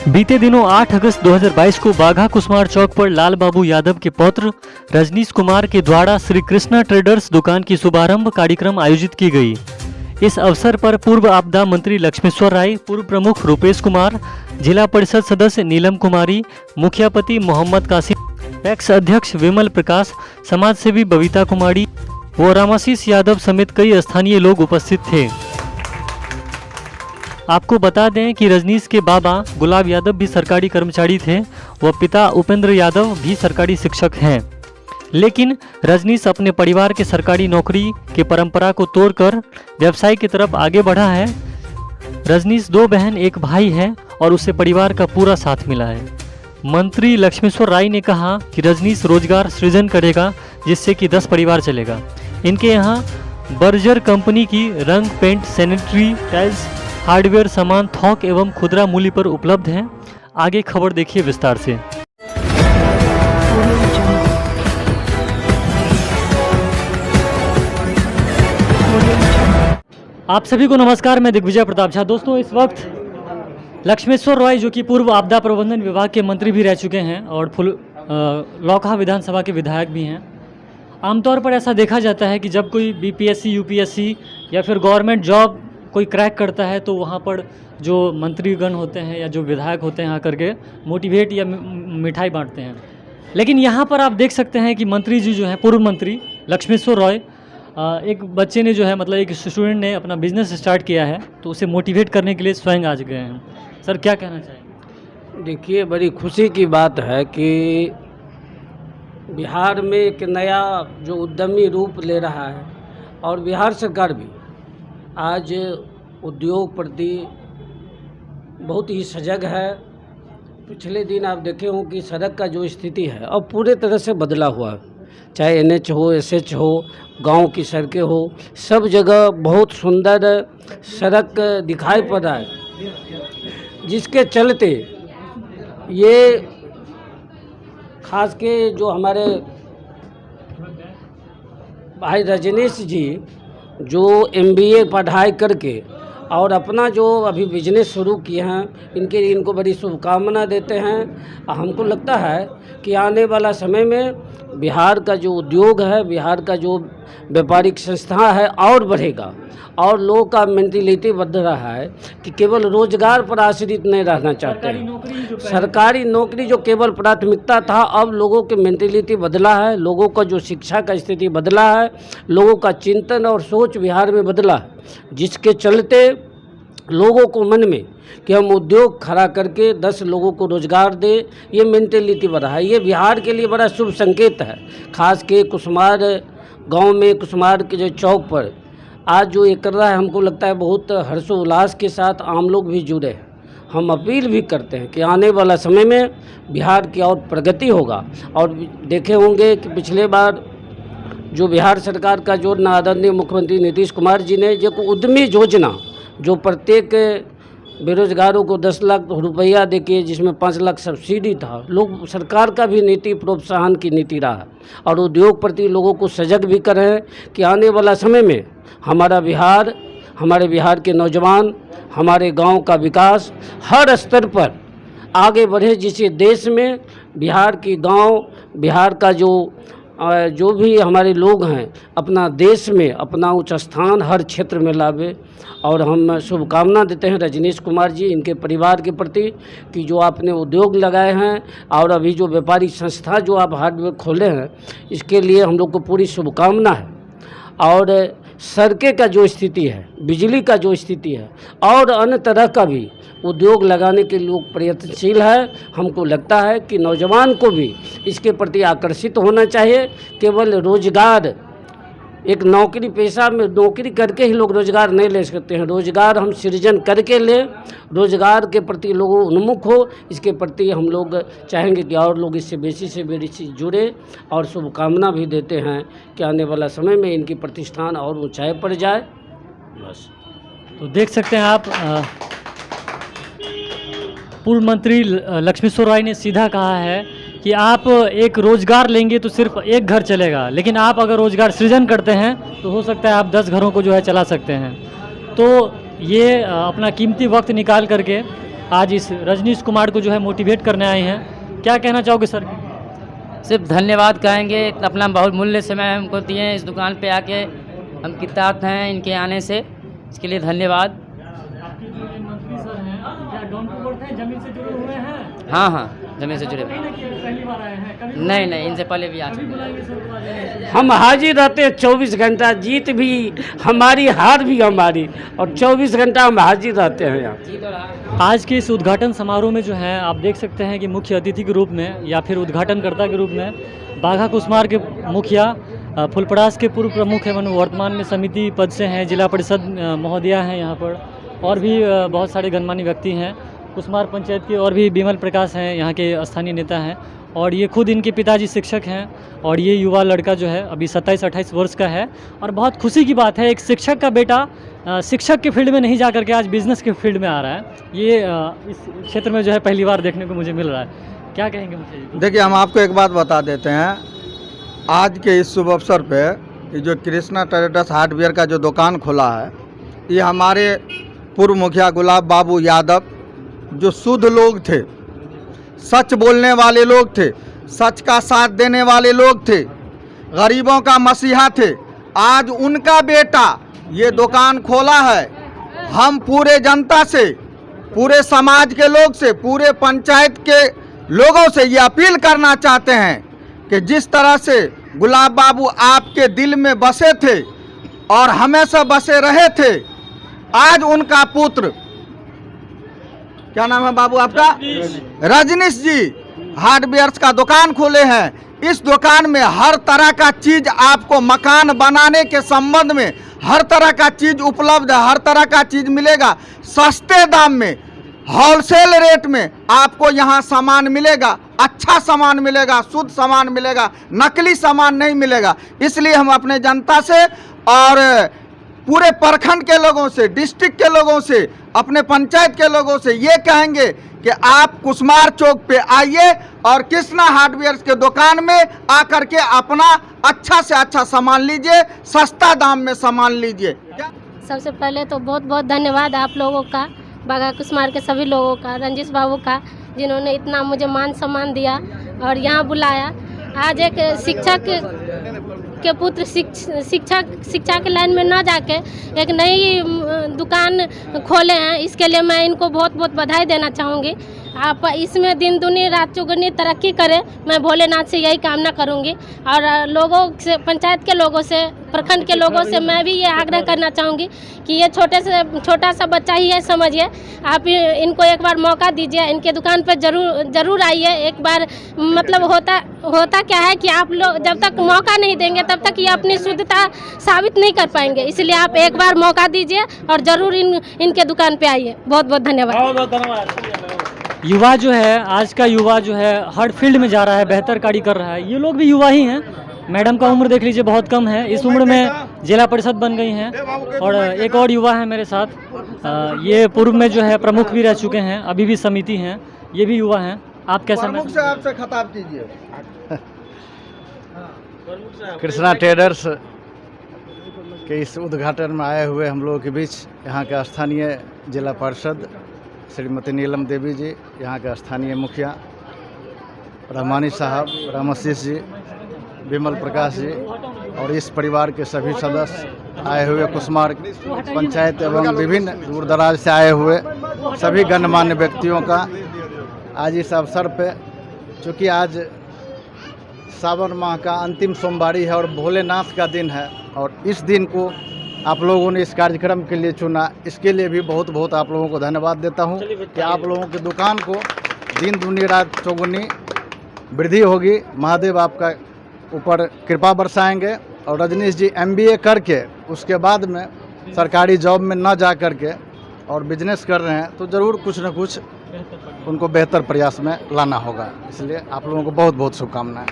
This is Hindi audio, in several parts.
बीते दिनों 8 अगस्त 2022 को बाघा कुसमार चौक पर लाल बाबू यादव के पौत्र रजनीश कुमार के द्वारा श्री कृष्णा ट्रेडर्स दुकान की शुभारंभ कार्यक्रम आयोजित की गई। इस अवसर पर पूर्व आपदा मंत्री लक्ष्मेश्वर राय, पूर्व प्रमुख रूपेश कुमार, जिला परिषद सदस्य नीलम कुमारी, मुखियापति मोहम्मद कासिम, पैक्स अध्यक्ष विमल प्रकाश, समाजसेवी बबीता कुमारी व रामाशीष यादव समेत कई स्थानीय लोग उपस्थित थे। आपको बता दें कि रजनीश के बाबा गुलाब यादव भी सरकारी कर्मचारी थे व पिता उपेंद्र यादव भी सरकारी शिक्षक हैं, लेकिन रजनीश अपने परिवार के सरकारी नौकरी के परंपरा को तोड़कर व्यवसाय की तरफ आगे बढ़ा है। रजनीश 2 बहन 1 भाई है और उसे परिवार का पूरा साथ मिला है। मंत्री लक्ष्मेश्वर राय ने कहा कि रजनीश रोजगार सृजन करेगा जिससे कि 10 परिवार चलेगा। इनके यहाँ बर्जर कंपनी की रंग, पेंट, सैनिटरी टाइल्स, हार्डवेयर सामान थोक एवं खुदरा मूल्य पर उपलब्ध हैं। आगे खबर देखिए विस्तार से। आप सभी को नमस्कार, मैं दिग्विजय प्रताप झा। दोस्तों, इस वक्त लक्ष्मेश्वर राय जो कि पूर्व आपदा प्रबंधन विभाग के मंत्री भी रह चुके हैं और लौकहा विधानसभा के विधायक भी हैं। आमतौर पर ऐसा देखा जाता है कि जब कोई बीपीएससी, यूपीएससी या फिर गवर्नमेंट जॉब कोई क्रैक करता है तो वहाँ पर जो मंत्रीगण होते हैं या जो विधायक होते हैं आकर के मोटिवेट या मिठाई बांटते हैं। लेकिन यहाँ पर आप देख सकते हैं कि मंत्री जी जो हैं, पूर्व मंत्री लक्ष्मेश्वर राय, एक बच्चे ने जो है मतलब एक स्टूडेंट ने अपना बिजनेस स्टार्ट किया है तो उसे मोटिवेट करने के लिए स्वयं आज गए हैं। सर, क्या कहना चाहेंगे? देखिए, बड़ी खुशी की बात है कि बिहार में एक नया जो उद्यमी रूप ले रहा है और बिहार सरकार भी आज उद्योग प्रति बहुत ही सजग है। पिछले दिन आप देखे हों कि सड़क का जो स्थिति है अब पूरे तरह से बदला हुआ है, चाहे एनएच हो, एसएच हो, गांव की सड़कें हो, सब जगह बहुत सुंदर सड़क दिखाई पड़ रहा है, जिसके चलते ये खास के जो हमारे भाई रजनीश जी जो एमबीए पढ़ाई करके और अपना जो अभी बिजनेस शुरू किए हैं, इनको बड़ी शुभकामना देते हैं। हमको लगता है कि आने वाला समय में बिहार का जो उद्योग है, बिहार का जो व्यापारिक संस्था है और बढ़ेगा और लोगों का मेंटलिटी बदल रहा है कि केवल रोजगार पर आश्रित नहीं रहना चाहते हैं। सरकारी नौकरी जो केवल प्राथमिकता था, अब लोगों की मेंटलिटी बदला है, लोगों का जो शिक्षा का स्थिति बदला है, लोगों का चिंतन और सोच बिहार में बदला है, जिसके चलते लोगों को मन में कि हम उद्योग खड़ा करके 10 लोगों को रोजगार दे, ये मेंटलिटी बढ़ा है। ये बिहार के लिए बड़ा शुभ संकेत है। खास के कुसमार गांव में, कुसमार के जो चौक पर आज जो ये कर रहा है, हमको लगता है बहुत हर्षोल्लास के साथ आम लोग भी जुड़े हैं। हम अपील भी करते हैं कि आने वाला समय में बिहार की और प्रगति होगा। और देखे होंगे कि पिछले बार जो बिहार सरकार का जो आदरणीय मुख्यमंत्री नीतीश कुमार जी ने जो उद्यमी योजना, जो प्रत्येक बेरोजगारों को 10 लाख रुपया देके, जिसमें 5 लाख सब्सिडी था, लोग सरकार का भी नीति प्रोत्साहन की नीति रहा और उद्योग प्रति लोगों को सजग भी कर रहे हैं कि आने वाला समय में हमारा बिहार, हमारे बिहार के नौजवान, हमारे गांव का विकास हर स्तर पर आगे बढ़े, जिससे देश में बिहार की गांव, बिहार का जो भी हमारे लोग हैं अपना देश में अपना उच्च स्थान हर क्षेत्र में लावे। और हम शुभकामना देते हैं रजनीश कुमार जी, इनके परिवार के प्रति कि जो आपने उद्योग लगाए हैं और अभी जो व्यापारिक संस्था जो आप हार्डवेयर खोले हैं, इसके लिए हम लोग को पूरी शुभकामना है। और सड़कें का जो स्थिति है, बिजली का जो स्थिति है और अन्य तरह का भी उद्योग लगाने के लोग प्रयत्नशील है। हमको लगता है कि नौजवान को भी इसके प्रति आकर्षित होना चाहिए। केवल रोजगार, एक नौकरी पेशा में नौकरी करके ही लोग रोजगार नहीं ले सकते हैं। रोजगार हम सृजन करके लें, रोजगार के प्रति लोगों उन्मुख हो, इसके प्रति हम लोग चाहेंगे कि और लोग इससे बेसी जुड़े और शुभकामना भी देते हैं कि आने वाला समय में इनकी प्रतिष्ठान और ऊंचाई पर जाए। बस। तो देख सकते हैं आप, पूर्व मंत्री लक्ष्मेश्वर राय ने सीधा कहा है कि आप एक रोज़गार लेंगे तो सिर्फ एक घर चलेगा, लेकिन आप अगर रोज़गार सृजन करते हैं तो हो सकता है आप 10 घरों को जो है चला सकते हैं। तो ये अपना कीमती वक्त निकाल करके आज इस रजनीश कुमार को जो है मोटिवेट करने आए हैं। क्या कहना चाहोगे सर? सिर्फ धन्यवाद कहेंगे, अपना बहुत मूल्य समय हमको दिए इस दुकान पे आके, हम कृतार्थ हैं इनके आने से, इसके लिए धन्यवाद। आपके जो ये मंत्री सर हैं, क्या डॉनपुर बोर्ड हैं, जमीन से जुड़े हुए हैं? हाँ हाँ, जमीन से जुड़े हुए। पहली बार आए हैं? कभी नहीं नहीं, इनसे पहले भी आ चुके हैं। बुलाएंगे सर को आ जाएंगे। हम हाजिर रहते हैं 24 घंटा, जीत भी हमारी, हार भी हमारी, और 24 घंटा हम हाजिर रहते हैं यहाँ। आज के इस उद्घाटन समारोह में जो है आप देख सकते हैं कि मुख्य अतिथि के रूप में या फिर उद्घाटनकर्ता के रूप में बाघा कुसमार के मुखिया, फुलपड़ास के पूर्व प्रमुख एवं वर्तमान में समिति पद से हैं, जिला परिषद महोदया हैं यहाँ पर, और भी बहुत सारे गणमान्य व्यक्ति हैं। कुसमार पंचायत के और भी विमल प्रकाश हैं, यहाँ के स्थानीय नेता हैं, और ये खुद इनके पिताजी शिक्षक हैं। और ये युवा लड़का जो है अभी 27-28 वर्ष का है, और बहुत खुशी की बात है एक शिक्षक का बेटा शिक्षक के फील्ड में नहीं जा करके आज बिजनेस के फील्ड में आ रहा है। ये इस क्षेत्र में जो है पहली बार देखने को मुझे मिल रहा है। क्या कहेंगे मुझे? देखिए, हम आपको एक बात बता देते हैं, आज के इस शुभ अवसर पे ये जो कृष्णा ट्रेडर्स हार्डवेयर का जो दुकान खुला है, ये हमारे पूर्व मुखिया गुलाब बाबू यादव, जो शुद्ध लोग थे, सच बोलने वाले लोग थे, सच का साथ देने वाले लोग थे, गरीबों का मसीहा थे, आज उनका बेटा ये दुकान खोला है। हम पूरे जनता से, पूरे समाज के लोग से, पूरे पंचायत के लोगों से ये अपील करना चाहते हैं कि जिस तरह से गुलाब बाबू आपके दिल में बसे थे और हमेशा बसे रहे थे, आज उनका पुत्र, क्या नाम है बाबू आपका? रजनीश जी हार्डवेयर्स का दुकान खोले हैं। इस दुकान में हर तरह का चीज आपको मकान बनाने के संबंध में हर तरह का चीज उपलब्ध है, हर तरह का चीज मिलेगा सस्ते दाम में, होलसेल रेट में आपको यहाँ सामान मिलेगा, अच्छा सामान मिलेगा, शुद्ध सामान मिलेगा, नकली सामान नहीं मिलेगा। इसलिए हम अपने जनता से और पूरे प्रखंड के लोगों से, डिस्ट्रिक्ट के लोगों से, अपने पंचायत के लोगों से ये कहेंगे कि आप कुसमार चौक पे आइए और कृष्णा हार्डवेयर्स के दुकान में आकर के अपना अच्छा से अच्छा सामान लीजिए, सस्ता दाम में सामान लीजिए। सबसे पहले तो बहुत बहुत धन्यवाद आप लोगों का, बाघा कुसमार के सभी लोगों का, रंजीश बाबू का, जिन्होंने इतना मुझे मान सम्मान दिया और यहाँ बुलाया। आज एक शिक्षक के पुत्र शिक्षा के लाइन में न जाके एक नई दुकान खोले हैं, इसके लिए मैं इनको बहुत बहुत बधाई देना चाहूँगी। आप इसमें दिन दुनी रात चौगुनी तरक्की करें, मैं भोलेनाथ से यही कामना करूँगी। और लोगों से, पंचायत के लोगों से, प्रखंड के लोगों से मैं भी ये आग्रह करना चाहूँगी कि ये छोटा सा बच्चा ही है, समझिए आप इनको एक बार मौका दीजिए, इनके दुकान पर जरूर आइए एक बार। मतलब होता क्या है कि आप लोग जब तक मौका नहीं देंगे तब तक ये अपनी शुद्धता साबित नहीं कर पाएंगे, इसलिए आप एक बार मौका दीजिए और ज़रूर इनके दुकान पे आइए। बहुत बहुत धन्यवाद। युवा जो है, आज का युवा जो है हर फील्ड में जा रहा है, बेहतर कार्य कर रहा है। ये लोग भी युवा ही हैं। मैडम का उम्र देख लीजिए बहुत कम है, इस उम्र में जिला परिषद बन गई हैं। और एक और युवा है मेरे साथ, ये पूर्व में जो है प्रमुख भी रह चुके हैं, अभी भी समिति हैं, ये भी युवा हैं। आप कैसा प्रमुख से आपसे खिताब कीजिए। कृष्णा ट्रेडर्स के इस उद्घाटन में आए हुए हम लोगों के बीच यहाँ के स्थानीय जिला पार्षद श्रीमती नीलम देवी जी, यहाँ के स्थानीय मुखिया रहमानी साहब, रामाशीष जी, विमल प्रकाश जी और इस परिवार के सभी सदस्य आए हुए, कुसमार पंचायत एवं विभिन्न दूर दराज से आए हुए सभी गणमान्य व्यक्तियों का आज इस अवसर पे, चूँकि आज सावन माह का अंतिम सोमवारी है और भोलेनाथ का दिन है, और इस दिन को आप लोगों ने इस कार्यक्रम के लिए चुना, इसके लिए भी बहुत बहुत आप लोगों को धन्यवाद देता हूं कि आप लोगों की दुकान को दिन दूनी रात चौगुनी वृद्धि होगी। महादेव आपका ऊपर कृपा बरसाएंगे। और रजनीश जी MBA करके उसके बाद में सरकारी जॉब में न जा करके और बिजनेस कर रहे हैं, तो ज़रूर कुछ न कुछ उनको बेहतर प्रयास में लाना होगा। इसलिए आप लोगों को बहुत बहुत शुभकामनाएं।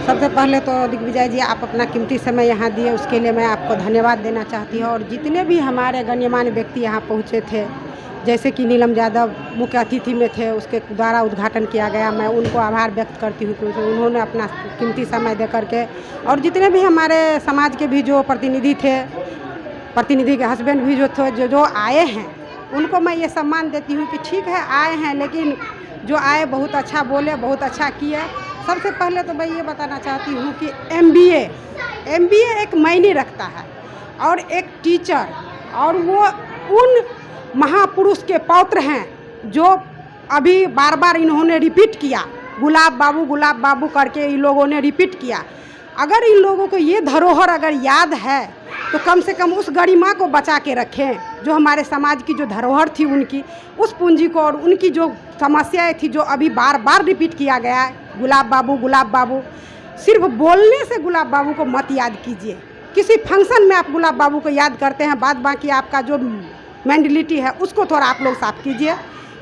सबसे पहले तो दिग्विजय जी, आप अपना कीमती समय यहाँ दिए, उसके लिए मैं आपको धन्यवाद देना चाहती हूँ। और जितने भी हमारे गण्यमान्य व्यक्ति यहाँ पहुँचे थे, जैसे कि नीलम यादव मुख्य अतिथि में थे, उसके द्वारा उद्घाटन किया गया, मैं उनको आभार व्यक्त करती हूँ क्योंकि उन्होंने अपना कीमती समय दे करके, और जितने भी हमारे समाज के भी जो प्रतिनिधि थे, प्रतिनिधि के हस्बैंड भी जो थे, जो आए हैं, उनको मैं ये सम्मान देती हूँ कि ठीक है आए हैं, लेकिन जो आए बहुत अच्छा बोले, बहुत अच्छा किया। सबसे पहले तो मैं ये बताना चाहती हूँ कि MBA एक मायने रखता है, और एक टीचर, और वो उन महापुरुष के पौत्र हैं जो अभी बार बार इन्होंने रिपीट किया, गुलाब बाबू करके इन लोगों ने रिपीट किया। अगर इन लोगों को ये धरोहर अगर याद है तो कम से कम उस गरिमा को बचा के रखें, जो हमारे समाज की जो धरोहर थी उनकी, उस पूंजी को, और उनकी जो समस्याएं थी जो अभी बार बार रिपीट किया गया है, गुलाब बाबू। सिर्फ बोलने से गुलाब बाबू को मत याद कीजिए। किसी फंक्शन में आप गुलाब बाबू को याद करते हैं, बाद बाकी आपका जो मेंटलिटी है उसको थोड़ा आप लोग साफ कीजिए,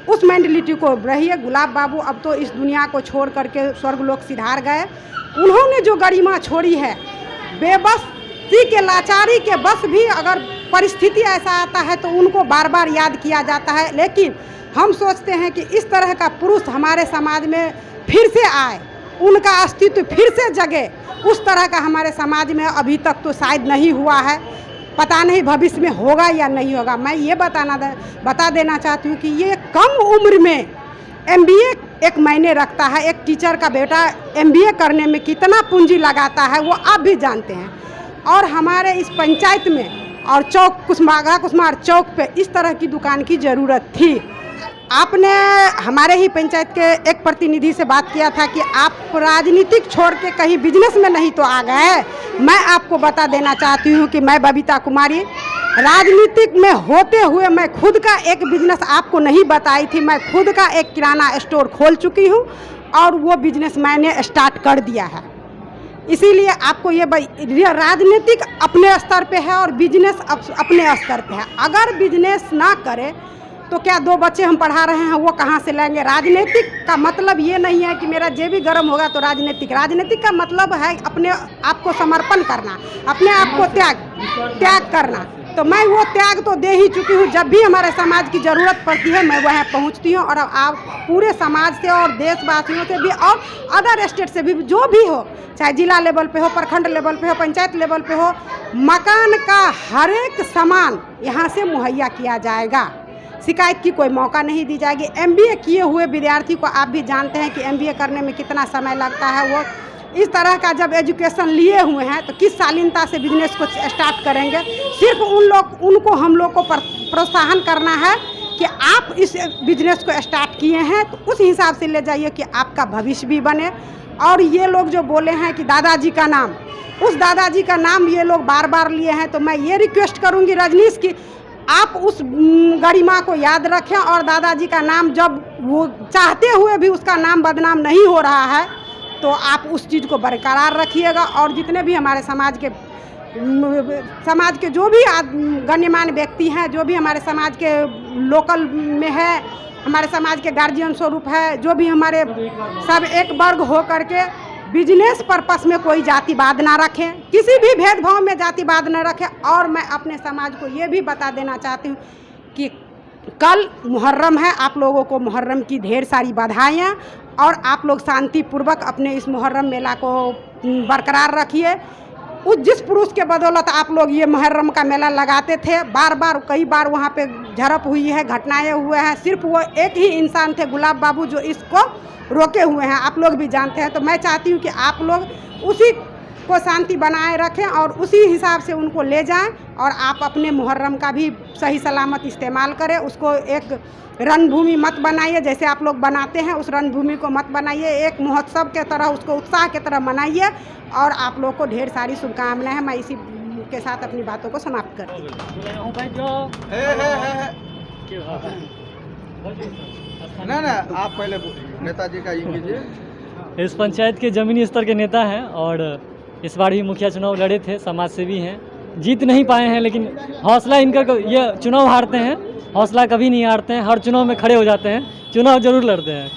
उस मेंटलिटी को रहिए। गुलाब बाबू अब तो इस दुनिया को छोड़ करके स्वर्गलोक सिधार गए। उन्होंने जो गरिमा छोड़ी है, बेबसी के, लाचारी के बस भी अगर परिस्थिति ऐसा आता है तो उनको बार बार याद किया जाता है। लेकिन हम सोचते हैं कि इस तरह का पुरुष हमारे समाज में फिर से आए, उनका अस्तित्व फिर से जगे। उस तरह का हमारे समाज में अभी तक तो शायद नहीं हुआ है, पता नहीं भविष्य में होगा या नहीं होगा। मैं ये बता देना चाहती हूँ कि ये कम उम्र में MBA एक मायने रखता है। एक टीचर का बेटा MBA करने में कितना पूंजी लगाता है वो आप भी जानते हैं। और हमारे इस पंचायत में और चौक कुसमार चौक पे इस तरह की दुकान की ज़रूरत थी। आपने हमारे ही पंचायत के एक प्रतिनिधि से बात किया था कि आप राजनीतिक छोड़ के कहीं बिजनेस में नहीं तो आ गए। मैं आपको बता देना चाहती हूँ कि मैं बबीता कुमारी राजनीतिक में होते हुए मैं खुद का एक बिजनेस आपको नहीं बताई थी। मैं खुद का एक किराना स्टोर खोल चुकी हूँ और वो बिजनेस मैंने स्टार्ट कर दिया है। इसीलिए आपको ये राजनीतिक अपने स्तर पे है और बिजनेस अपने स्तर पे है। अगर बिजनेस ना करे तो क्या 2 बच्चे हम पढ़ा रहे हैं वो कहाँ से लेंगे। राजनीतिक का मतलब ये नहीं है कि मेरा जेब भी गर्म होगा तो राजनीतिक का मतलब है अपने आप को समर्पण करना, अपने आप को त्याग करना। तो मैं वो त्याग तो दे ही चुकी हूँ। जब भी हमारे समाज की ज़रूरत पड़ती है मैं वहाँ पहुँचती हूँ, और आप पूरे समाज से और देशवासियों से भी और अदर स्टेट से भी, जो भी हो, चाहे जिला लेवल पे हो, प्रखंड लेवल पे हो, पंचायत लेवल पे हो, मकान का हर एक सामान यहाँ से मुहैया किया जाएगा। शिकायत की कोई मौका नहीं दी जाएगी। MBA किए हुए विद्यार्थी को आप भी जानते हैं कि MBA करने में कितना समय लगता है। वो इस तरह का जब एजुकेशन लिए हुए हैं तो किस शालीनता से बिजनेस को स्टार्ट करेंगे। सिर्फ उनको हम लोग को प्रोत्साहन करना है कि आप इस बिजनेस को स्टार्ट किए हैं तो उस हिसाब से ले जाइए कि आपका भविष्य भी बने। और ये लोग जो बोले हैं कि दादाजी का नाम, उस दादाजी का नाम ये लोग बार बार लिए हैं, तो मैं ये रिक्वेस्ट करूँगी रजनीश की आप उस गरिमा को याद रखें। और दादाजी का नाम जब वो चाहते हुए भी उसका नाम बदनाम नहीं हो रहा है तो आप उस चीज़ को बरकरार रखिएगा। और जितने भी हमारे समाज के जो भी गण्यमान्य व्यक्ति हैं, जो भी हमारे समाज के लोकल में है, हमारे समाज के गार्जियन स्वरूप है, जो भी हमारे सब एक वर्ग हो करके बिजनेस पर्पस में कोई जातिवाद ना रखें, किसी भी भेदभाव में जातिवाद न रखें। और मैं अपने समाज को ये भी बता देना चाहती हूँ कि कल मुहर्रम है, आप लोगों को मुहर्रम की ढेर सारी बधाइयाँ, और आप लोग शांतिपूर्वक अपने इस मुहर्रम मेला को बरकरार रखिए। जिस पुरुष के बदौलत आप लोग ये मुहर्रम का मेला लगाते थे, कई बार वहाँ पे झड़प हुई है, घटनाएं हुए हैं, सिर्फ वो एक ही इंसान थे, गुलाब बाबू, जो इसको रोके हुए हैं। आप लोग भी जानते हैं। तो मैं चाहती हूँ कि आप लोग उसी को शांति बनाए रखें और उसी हिसाब से उनको ले जाएं, और आप अपने मुहर्रम का भी सही सलामत इस्तेमाल करें। उसको एक रणभूमि मत बनाइए, जैसे आप लोग बनाते हैं उस रणभूमि को मत बनाइए। एक महोत्सव के तरह उसको उत्साह के तरह मनाइए। और आप लोग को ढेर सारी शुभकामनाएं हैं। मैं इसी के साथ अपनी बातों को समाप्त करती हूँ। ना आप पहले नेताजी का ये कीजिए। इस पंचायत के ज़मीनी स्तर के नेता हैं और इस बार ही मुखिया चुनाव लड़े थे, समाज सेवी हैं, जीत नहीं पाए हैं, लेकिन हौसला इनका, ये चुनाव हारते हैं, हौसला कभी नहीं हारते हैं, हर चुनाव में खड़े हो जाते हैं, चुनाव जरूर लड़ते हैं।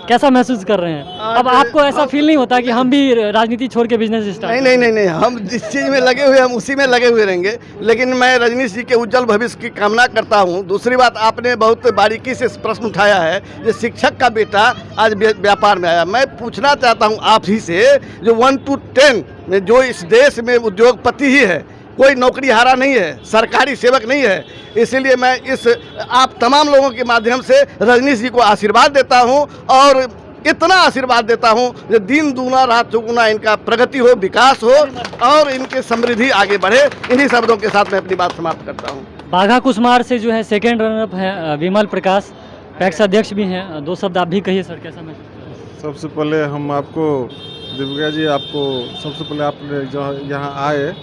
कैसा महसूस कर रहे हैं अब? आपको ऐसा फील नहीं होता कि हम भी राजनीति छोड़ के बिजनेस स्टार्ट? नहीं, हम जिस चीज़ में लगे हुए हम उसी में लगे हुए रहेंगे। लेकिन मैं रजनीश जी के उज्जवल भविष्य की कामना करता हूं। दूसरी बात, आपने बहुत बारीकी से प्रश्न उठाया है, ये शिक्षक का बेटा आज व्यापार में आया। मैं पूछना चाहता हूं आप ही से, जो 1 to 10 में जो इस देश में उद्योगपति ही है, कोई नौकरी हारा नहीं है, सरकारी सेवक नहीं है। इसीलिए मैं इस आप तमाम लोगों के माध्यम से रजनीश जी को आशीर्वाद देता हूं और इतना आशीर्वाद देता हूं कि दिन दूना रात चौगुना इनका प्रगति हो, विकास हो और इनकी समृद्धि आगे बढ़े। इन्हीं शब्दों के साथ मैं अपनी बात समाप्त करता हूं। बाघा कुसमार से जो है सेकेंड रनर है विमल प्रकाश, पैक्स अध्यक्ष भी हैं। 2 शब्द आप भी कहिए सर, कैसा महसूस? सबसे पहले हम आपको दिव्या जी, आपको सबसे पहले आपने जो यहाँ आए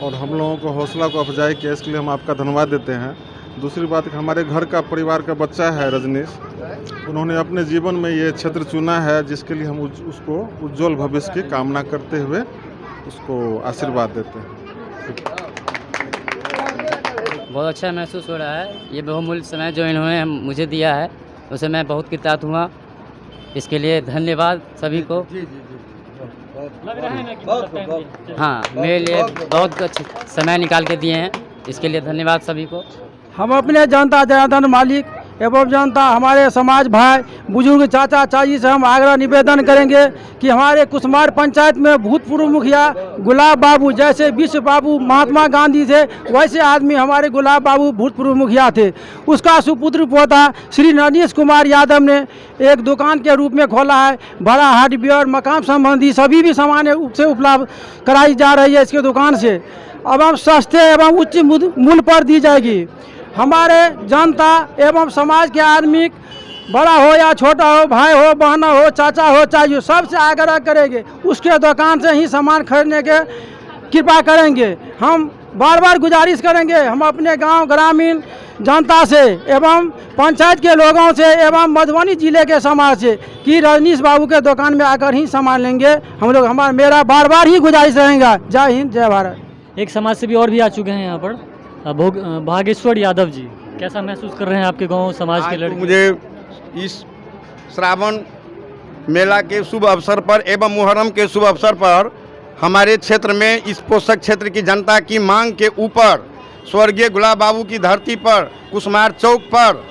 और हम लोगों को हौसला को अफजाई किया, इसके लिए हम आपका धन्यवाद देते हैं। दूसरी बात कि हमारे घर का परिवार का बच्चा है रजनीश, उन्होंने अपने जीवन में ये क्षेत्र चुना है जिसके लिए हम उसको उज्जवल भविष्य की कामना करते हुए उसको आशीर्वाद देते हैं। बहुत अच्छा महसूस हो रहा है। ये बहुमूल्य समय जो इन्होंने मुझे दिया है उसे मैं बहुत कृतज्ञ हुआ। इसके लिए धन्यवाद सभी को। लग रहा है ना कि हाँ, मेरे लिए बहुत अच्छा समय निकाल के दिए हैं, इसके लिए धन्यवाद सभी को। हम अपने जनता जनार्दन मालिक एवं जनता, हमारे समाज भाई बुजुर्ग चाचा चाची से हम आग्रह निवेदन करेंगे कि हमारे कुसमार पंचायत में भूतपूर्व मुखिया गुलाब बाबू, जैसे विश्व बाबू महात्मा गांधी थे वैसे आदमी हमारे गुलाब बाबू भूतपूर्व मुखिया थे। उसका सुपुत्र पोता श्री रजनीश कुमार यादव ने एक दुकान के रूप में खोला है। बड़ा हार्डवेयर, मकान संबंधी सभी भी सामान से उपलब्ध कराई जा रही है इसके दुकान से, एवं सस्ते एवं उच्च मूल्य पर दी जाएगी। हमारे जनता एवं समाज के आदमी, बड़ा हो या छोटा हो, भाई हो, बहना हो, चाचा हो, चाची हो, सबसे आग्रह करेंगे उसके दुकान से ही सामान खरीदने के कृपा करेंगे। हम बार बार गुजारिश करेंगे हम अपने गांव ग्रामीण जनता से एवं पंचायत के लोगों से एवं मधुबनी जिले के समाज से कि रजनीश बाबू के दुकान में आकर ही सामान लेंगे हम लोग। मेरा बार बार ही गुजारिश रहेगा। जय हिंद, जय भारत। एक समाज से भी और भी आ चुके हैं यहाँ पर, भागेश्वर यादव जी, कैसा महसूस कर रहे हैं आपके गांव समाज के लड़के? मुझे इस श्रावण मेला के शुभ अवसर पर एवं मुहर्रम के शुभ अवसर पर हमारे क्षेत्र में इस पोषक क्षेत्र की जनता की मांग के ऊपर स्वर्गीय गुलाब बाबू की धरती पर कुसमार चौक पर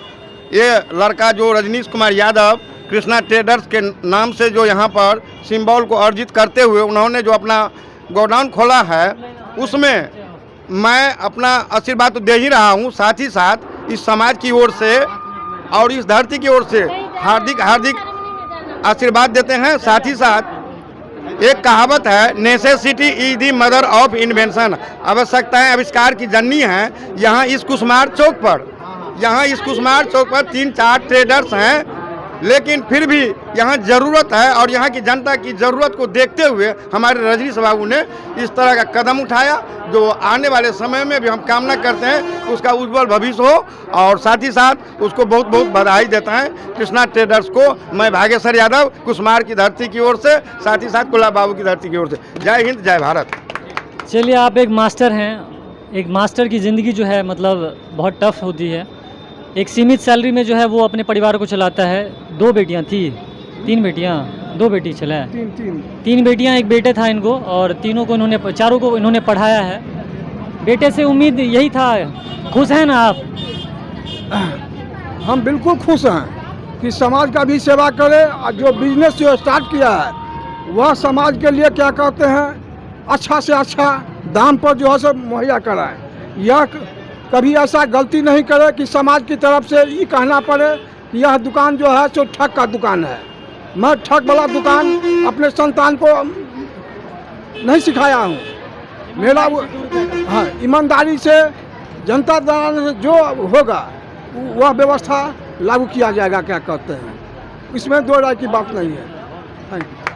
ये लड़का जो रजनीश कुमार यादव कृष्णा ट्रेडर्स के नाम से जो यहाँ पर सिंबल को अर्जित करते हुए उन्होंने जो अपना गोडाउन खोला है, उसमें मैं अपना आशीर्वाद तो दे ही रहा हूँ, साथ ही साथ इस समाज की ओर से और इस धरती की ओर से हार्दिक हार्दिक आशीर्वाद देते हैं। साथ ही साथ एक कहावत है, necessity is the mother of invention, आवश्यकताएं आविष्कार की जननी है। यहाँ इस कुसमार चौक पर 3-4 ट्रेडर्स हैं, लेकिन फिर भी यहाँ ज़रूरत है और यहाँ की जनता की ज़रूरत को देखते हुए हमारे रजनीश बाबू ने इस तरह का कदम उठाया, जो आने वाले समय में भी हम कामना करते हैं उसका उज्जवल भविष्य हो। और साथ ही साथ उसको बहुत बहुत बधाई देता है कृष्णा ट्रेडर्स को मैं भागेश्वर यादव कुसमार की धरती की ओर से, साथ ही साथ गुलाब बाबू की धरती की ओर से। जय हिंद, जय भारत। चलिए, आप एक मास्टर हैं, एक मास्टर की ज़िंदगी जो है मतलब बहुत टफ होती है। एक सीमित सैलरी में जो है वो अपने परिवार को चलाता है। 2 बेटियां थी, 3 बेटियां, 2 बेटी चला है, 3 बेटियां, 1 बेटे था इनको, और चारों को इन्होंने पढ़ाया है। बेटे से उम्मीद यही था। खुश हैं ना आप? हम बिल्कुल खुश हैं कि समाज का भी सेवा करे और जो बिजनेस जो स्टार्ट किया है वह समाज के लिए क्या कहते हैं अच्छा से अच्छा दाम पर जो है सब मुहैया कराए। यह कभी ऐसा गलती नहीं करे कि समाज की तरफ से ये कहना पड़े कि यह दुकान जो है सो ठग का दुकान है। मैं ठग वाला दुकान अपने संतान को नहीं सिखाया हूँ। मेरा हाँ, ईमानदारी से जनता द्वारा जो होगा वह व्यवस्था लागू किया जाएगा, क्या कहते हैं, इसमें 2 राय की बात नहीं है। Thank you.